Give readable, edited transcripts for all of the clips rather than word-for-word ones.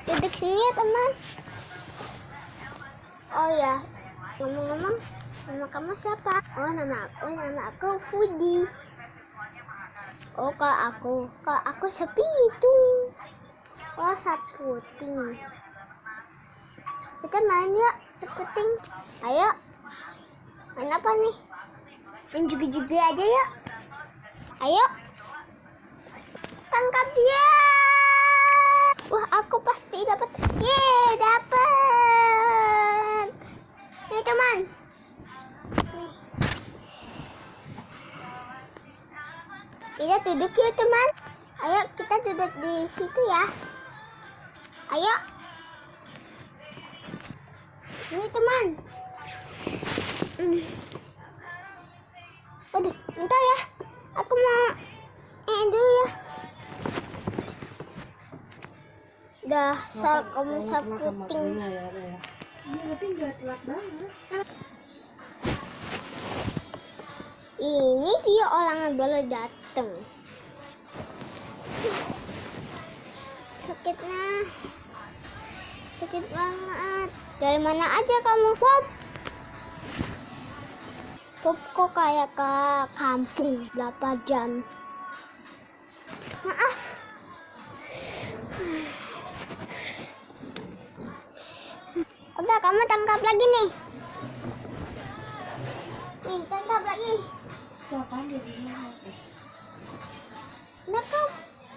Duduk sini ya teman. Oh ya, ngomong-ngomong, nama kamu siapa? Oh nama aku Fudi. Oh kalau aku Sepitung. Oh Saputing. Kita main yuk Seputing. Ayo. Main apa nih? Main juga aja yuk. Ayo. Tangkap dia. Wah, aku pasti dapat. Yeay, dapat. Nih, teman. Nih. Kita duduk yuk, teman. Ayo, kita duduk di situ ya. Ayo. Ini, teman. Waduh, bentar ya. Aku mau dulu ya. Dasar kamu Saputing. Tapi nggak telat banget. Ini dia orang yang baru datang. Sakit banget. Dari mana aja kamu, Pop? Pop kok kayak ke kampung 8 jam. Maaf. Udah, kamu tangkap lagi nih. Nih, tangkap lagi.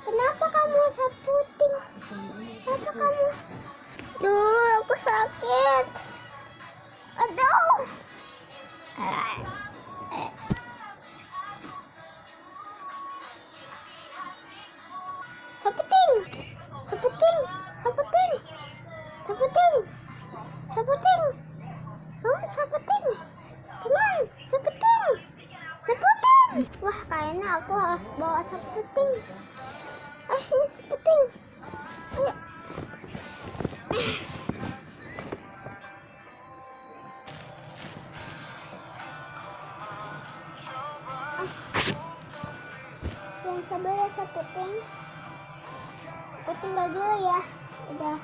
Kenapa kamu Saputing? Kenapa kamu? Duh, aku sakit. Aduh. Saputing. Saputing. Saputing. Saputing. Saputing. Bangun Saputing. Teman, Saputing. Saputing. Wah, kayaknya aku harus bawa Saputing. Ayo sini Saputing. Ayo. Yang sabar ya Saputing. Aku tinggal dulu ya. Udah.